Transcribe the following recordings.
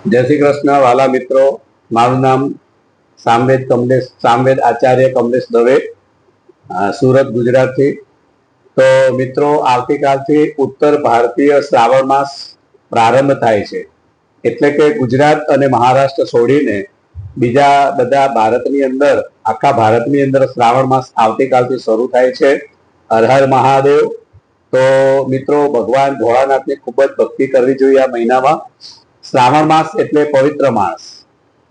જય શ્રી કૃષ્ણ વાલા મિત્રો, મારું નામ સામવેદ આચાર્ય કમલેશ દવે, સુરત ગુજરાતથી. તો મિત્રો, આવતીકાલથી ઉત્તર ભારતીય શ્રાવણ માસ પ્રારંભ થાય છે. એટલે કે ગુજરાત અને મહારાષ્ટ્ર છોડીને બીજા બધા ભારતની અંદર, આખા ભારતની અંદર શ્રાવણ માસ આવતીકાલથી શરૂ થાય છે. હર હર મહાદેવ. તો મિત્રો, ભગવાન ભોળાનાથની ખૂબ જ ભક્તિ કરવી જોઈએ આ મહિનામાં. શ્રાવણ માસ એટલે પવિત્ર માસ.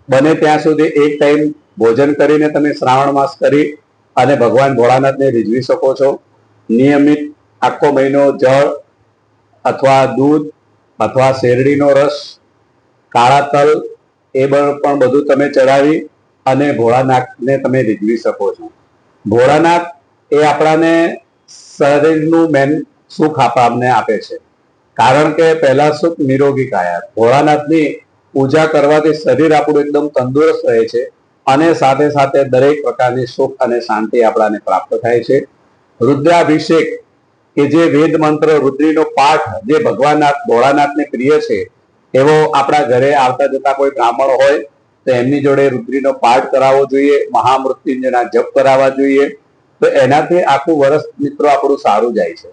બને ત્યાં સુધી એક ટાઈમ ભોજન કરીને તમે શ્રાવણ માસ કરી અને ભગવાન ભોળાનાથને રીઝવી શકો છો. નિયમિત આખો મહિનો જળ અથવા દૂધ અથવા શેરડીનો રસ, કાળા તલ એ પણ બધું તમે ચડાવી અને ભોળાનાથને તમે રીઝવી શકો છો. ભોળાનાથ એ આપણાને શરીરનું મેન સુખ આપણને આપે છે. કારણ કે પહેલા સુખ નિરોગી કાયા. ભોળાનાથની પૂજા કરવાથી શરીર આપણું એકદમ તંદુરસ્ત રહે છે અને સાથે સાથે દરેક પ્રકારની સુખ અને શાંતિ આપણાને પ્રાપ્ત થાય છે. રુદ્રાભિષેક કે જે વેદ મંત્ર રુદ્રીનો પાઠ જે ભગવાનનાથ ભોળાનાથને પ્રિય છે, એવો આપણા ઘરે આવતા જતા કોઈ બ્રાહ્મણ હોય તો એમની જોડે રુદ્રીનો પાઠ કરાવવો જોઈએ, મહામૃત્યુંજયના જપ કરાવવા જોઈએ. તો એનાથી આખું વર્ષ મિત્રો આપણું સારું જાય છે.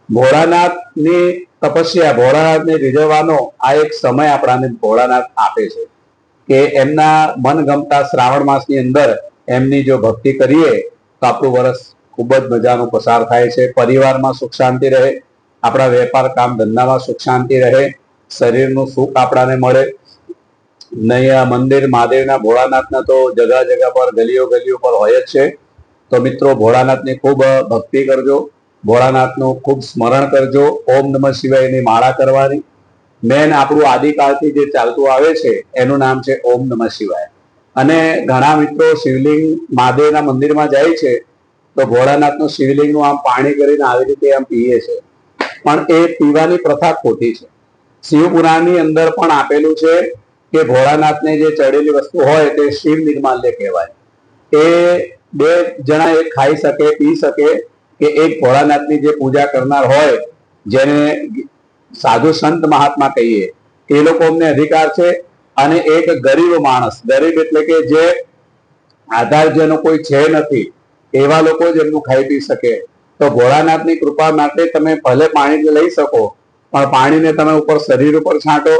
ભોળાનાથની તપસ્યા, ભોળાનાથને રીઝવવાનો આ એક સમય આપણાને ભોળાનાથ આપે છે કે એમના મનગમતા શ્રાવણ માસની અંદર એમની જો ભક્તિ કરીએ તો આપણું વર્ષ ખૂબ જ મજાનું પસાર થાય છે. પરિવારમાં સુખ શાંતિ રહે, આપણા વેપાર કામ ધંધામાં સુખ શાંતિ રહે, શરીરનું સુખ આપણાને મળે. નયા મંદિર મહાદેવના ભોળાનાથના તો જગા જગા પર ગલીઓ ગલીઓ પર હોય જ છે. તો મિત્રો, ભોળાનાથની ખૂબ ભક્તિ કરજો, ભોળાનાથનું ખૂબ સ્મરણ કરજો. ઓમ નમઃ શિવાયની માળા કરવાની. મેન આપણું આદિકાળથી જે ચાલતું આવે છે એનું નામ છે ઓમ નમઃ શિવાય. અને ઘણા મિત્રો શિવલિંગ મહાદેવના મંદિરમાં જાય છે તો ભોળાનાથનું શિવલિંગનું આમ પાણી કરીને આવી રીતે આમ પીએ છે, પણ એ પીવાની પ્રથા ખોટી છે. શિવપુરાણની અંદર પણ આપેલું છે કે ભોળાનાથને જે ચડેલી વસ્તુ હોય તે શિવ નિર્માલ્ય કહેવાય. એ બે જણા એ ખાઈ શકે, પી શકે, કે એક ભોળાનાથની જે પૂજા કરનાર હોય, જેને સાધુ સંત મહાત્મા કહીએ, એ લોકો અમને અધિકાર છે. અને એક ગરીબ માણસ, ગરીબ એટલે કે જે આધાર જેનો કોઈ છે નથી, એવા લોકો જ એમનું ખાઈ પી શકે. તો ભોળાનાથની કૃપા માટે તમે ભલે પાણી લઈ શકો, પણ પાણીને તમે ઉપર શરીર ઉપર છાંટો,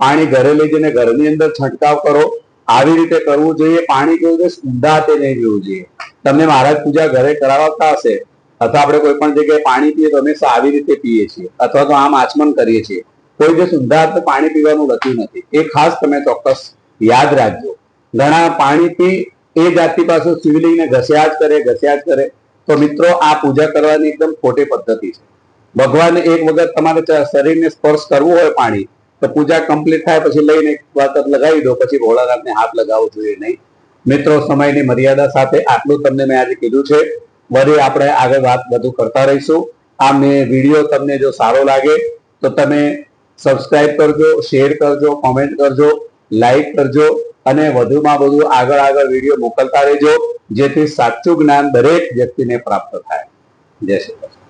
પાણી ઘરે લઈ જઈને ઘરની અંદર છંટકાવ કરો. આવી રીતે કરવું જોઈએ. પાણી કેવું છે, ઊંધા હાથે નહીં પીવું જોઈએ. તમને મહારાજ પૂજા ઘરે કરાવતા હશે અથવા આપણે કોઈ પણ જગ્યાએ પાણી પીએ તો હંમેશા આવી રીતે પીએ છીએ અથવા તો આમ આચમન કરીએ છીએ. કોઈ જે ઊંધા હાથે પાણી પીવાનું લખ્યું નથી, એ ખાસ તમે ચોક્કસ યાદ રાખજો. ઘણા પાણીથી એ જાતિ પાછું શિવલિંગને ઘસ્યા જ કરે. તો મિત્રો, આ પૂજા કરવાની એકદમ ખોટી પદ્ધતિ છે. ભગવાન એક વખત તમારે શરીરને સ્પર્શ કરવું હોય પાણી, તો પૂજા કમ્પ્લીટ થાય પછી લઈને એક વખત લગાવી દો, પછી ભોળાનાથને હાથ લગાવવો જોઈએ નહીં. મિત્રો, સમયની મર્યાદા સાથે આટલું તમને મેં આજે કીધું છે. વળી આપણે આગળ વાત બધું કરતા રહીશું. આ મેં વિડીયો તમને જો સારો લાગે તો તમે સબસ્ક્રાઇબ કરજો, શેર કરજો, કોમેન્ટ કરજો, લાઈક કરજો અને વધુમાં વધુ આગળ વિડીયો મોકલતા રહેજો, જેથી સાચું જ્ઞાન દરેક વ્યક્તિને પ્રાપ્ત થાય. જય શ્રી કૃષ્ણ.